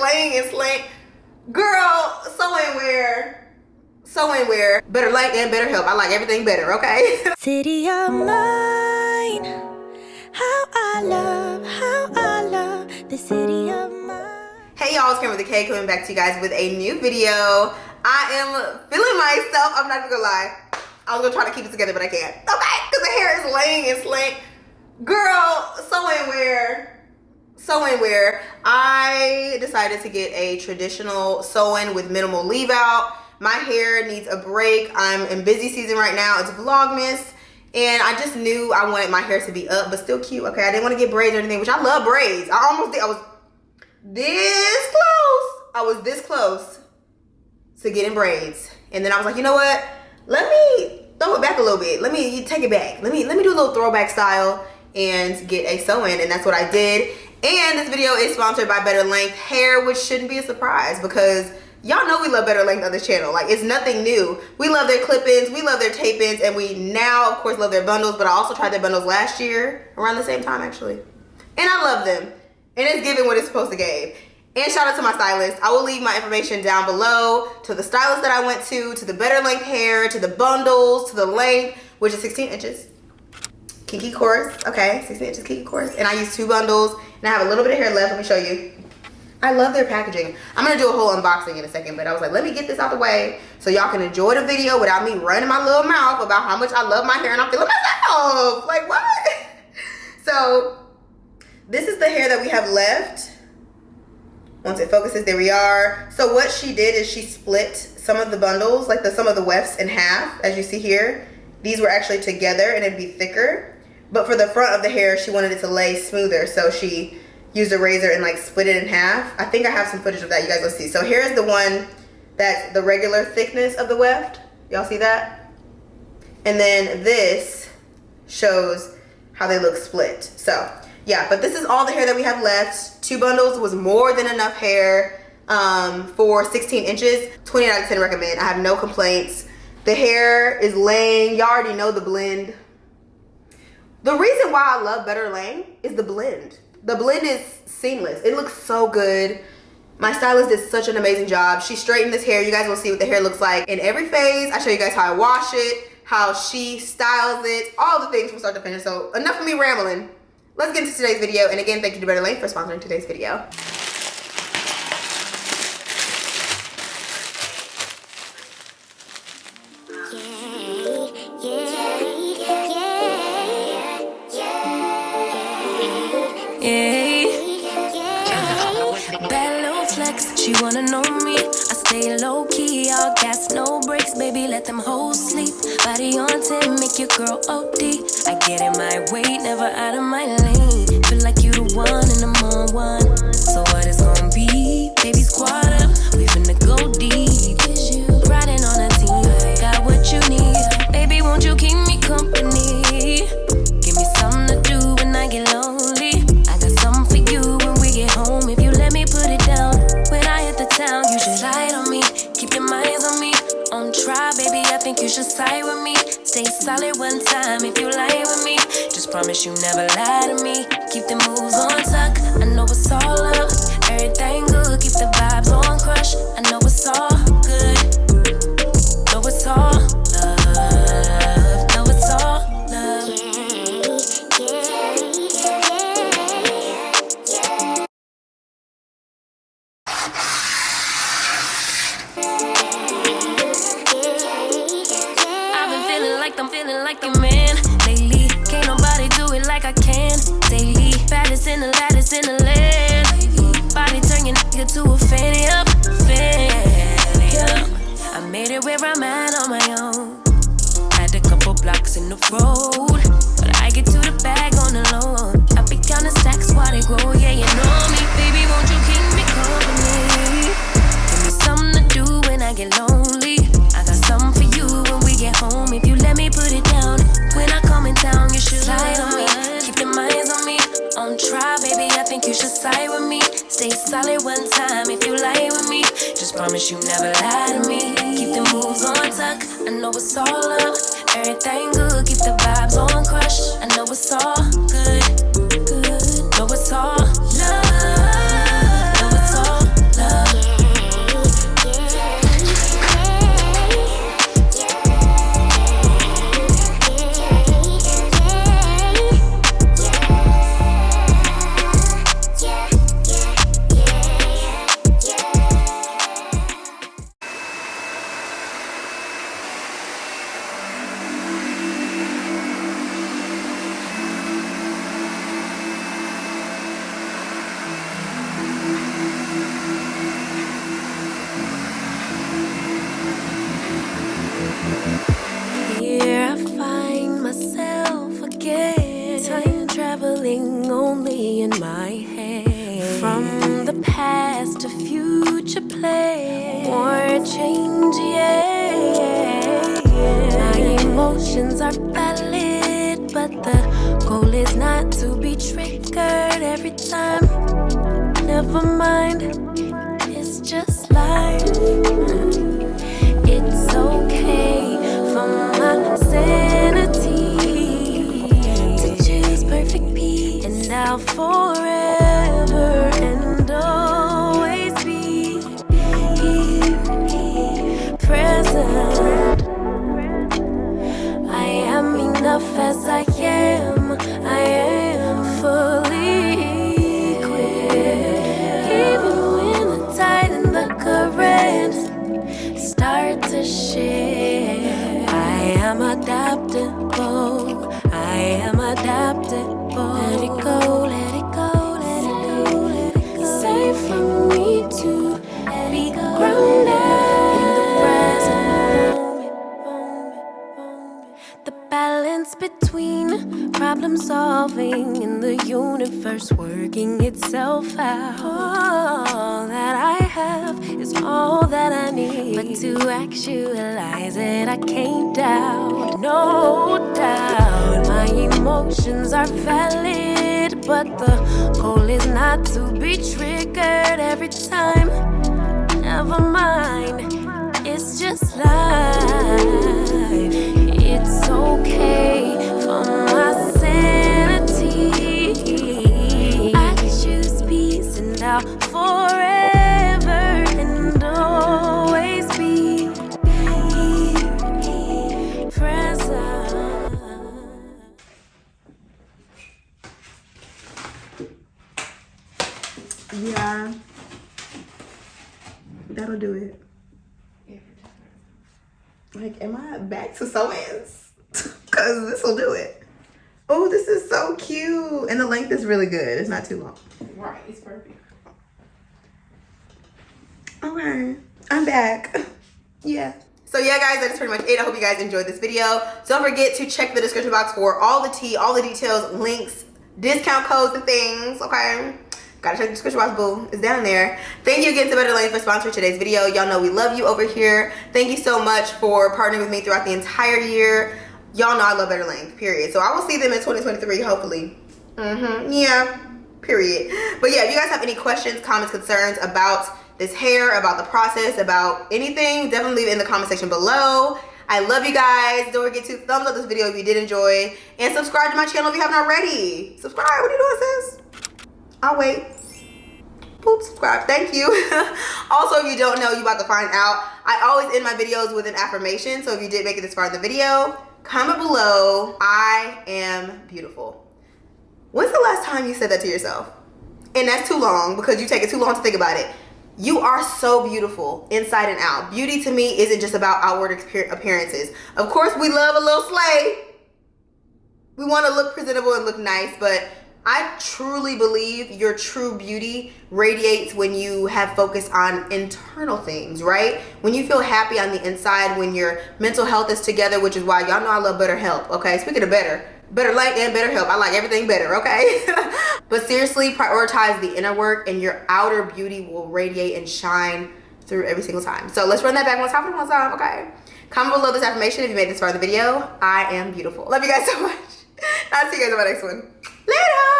laying and slaying. Girl, so ain't where. Better late and better help. I like everything better, okay? City of mine, how I love the city of mine. Hey y'all, it's Kim with the K coming back to you guys with a new video. I am feeling myself. I'm not even gonna lie. I was gonna try to keep it together, but I can't. Okay, because the hair is laying and slaying. Girl, so ain't where. I decided to get a traditional sew-in with minimal leave out. My hair needs a break. I'm in busy season right now. It's Vlogmas. And I just knew I wanted my hair to be up, but still cute. Okay, I didn't want to get braids or anything, which I love braids. I was this close to getting braids. And then I was like, you know what? Let me throw it back a little bit. Let me take it back. Let me do a little throwback style and get a sew-in, and that's what I did. And this video is sponsored by Better Length Hair, which shouldn't be a surprise because y'all know we love Better Length on this channel. Like, it's nothing new. We love their clip-ins, we love their tape-ins, and we now, of course, love their bundles, but I also tried their bundles last year, around the same time, actually. And I love them. And it's giving what it's supposed to give. And shout out to my stylist. I will leave my information down below to the stylist that I went to the Better Length Hair, to the bundles, to the length, which is 16 inches. Kinky Coarse, okay, 16 inches Kinky Coarse. And I use 2 bundles, and I have a little bit of hair left. Let me show you. I love their packaging. I'm gonna do a whole unboxing in a second, but I was like, let me get this out the way so y'all can enjoy the video without me running my little mouth about how much I love my hair and I'm feeling myself. Like, what? So, this is the hair that we have left. Once it focuses, there we are. So what she did is she split some of the bundles, like some of the wefts in half, as you see here. These were actually together and it'd be thicker. But for the front of the hair, she wanted it to lay smoother. So she used a razor and like split it in half. I think I have some footage of that. You guys will see. So here's the one that's the regular thickness of the weft. Y'all see that? And then this shows how they look split. So yeah, but this is all the hair that we have left. 2 bundles was more than enough hair for 16 inches. 20 out of 10 recommend. I have no complaints. The hair is laying. Y'all already know the blend. The reason why I love Better Length is the blend. The blend is seamless. It looks so good. My stylist did such an amazing job. She straightened this hair. You guys will see what the hair looks like in every phase. I show you guys how I wash it, how she styles it, all the things from start to finish. So enough of me rambling. Let's get into today's video. And again, thank you to Better Length for sponsoring today's video. She wanna know me, I stay low-key, all gas, no brakes, baby, let them hoes sleep. Body on 10, make your girl OD. I get in my way, never out of my lane. Feel like you the one and I'm on one. So what it's gonna be? Baby, squad up, we finna go deep. Riding on a team, got what you need. Baby, won't you keep me company? Give me something to do when I get lonely. I got something for you when we get home. If you let me put it down. When I hit the town, you should slide on me. Keep your minds on me. On try, baby, I think you should side with me. Stay solid one time if you lie with me. Just promise you never lie to me. Keep the moves on tuck. I know it's all love. Everything good. Keep the vibes on crush. I know it's all good. Know it's all love. Know it's all love. I'm feeling like a man lately. Can't nobody do it like I can daily. Baddest in the lattice in the land. Body turn your nigga to a fanny up, fanny up. I made it where I'm at on my own. Had a couple blocks in the road, but I get to the bag on the low. I be counting stacks while they grow. Yeah, you know me, baby. Won't you keep me company? Give me something to do when I get lonely. I got something for you when we get home. If you let me put it down. When I come in town, you should slide on me. Keep your minds on me. On try, baby, I think you should side with me. Stay solid one time if you lie with me. Just promise you never lie to me. Keep the moves on tuck. I know it's all love. Everything good. Keep the vibes on crush. I know it's all good. Know it's all love. Know it's all past to future play. More change, yeah. My emotions are valid, but the goal is not to be triggered every time. Never mind, it's just life. It's okay for my sanity to choose perfect peace, and I'll forever and always be here, present. I am enough as I am. I am fully equipped. Even when the tide and the current start to shift, I am adaptable. I am adaptable. Let it go, let it go, let it go, let it go. It's safe for me to be grounded in the present moment. The balance between problem solving and the universe working itself out. All that I have is all that I need, but to actualize it I can't doubt, no doubt. My emotions are valid, but the goal is not to be triggered every time. Never mind, it's just life. It's okay for my sanity. I choose peace, and I'll forever and always be here, present. Yeah, that'll do it. Like, am I back to sew-ins? Because this will do it. Oh, this is so cute. And the length is really good. It's not too long. Right, it's perfect. Okay, I'm back. Yeah. So yeah, guys, that's pretty much it. I hope you guys enjoyed this video. Don't forget to check the description box for all the tea, all the details, links, discount codes, and things, okay? Gotta check the description box, boo. It's down there. Thank you again to BETTERLENGTH for sponsoring today's video. Y'all know we love you over here. Thank you so much for partnering with me throughout the entire year. Y'all know I love BETTERLENGTH, period. So I will see them in 2023, hopefully. Yeah, period. But yeah, if you guys have any questions, comments, concerns about this hair, about the process, about anything, definitely leave it in the comment section below. I love you guys. Don't forget to thumbs up this video if you did enjoy. And subscribe to my channel if you haven't already. Subscribe. What are you doing, sis? I'll wait. Boop, subscribe. Thank you. Also, if you don't know, you about to find out. I always end my videos with an affirmation. So if you did make it this far in the video, comment below. I am beautiful. When's the last time you said that to yourself? And that's too long because you take it too long to think about it. You are so beautiful inside and out. Beauty to me isn't just about outward appearances. Of course, we love a little slay. We want to look presentable and look nice, but I truly believe your true beauty radiates when you have focus on internal things, right? When you feel happy on the inside, when your mental health is together, which is why y'all know I love BetterHelp, okay? Speaking of BetterLengt and BetterHelp, I like everything better, okay? But seriously, prioritize the inner work and your outer beauty will radiate and shine through every single time. So let's run that back one time, okay? Comment below this affirmation if you made this far in the video. I am beautiful. Love you guys so much. I'll see you guys in my next one. Later!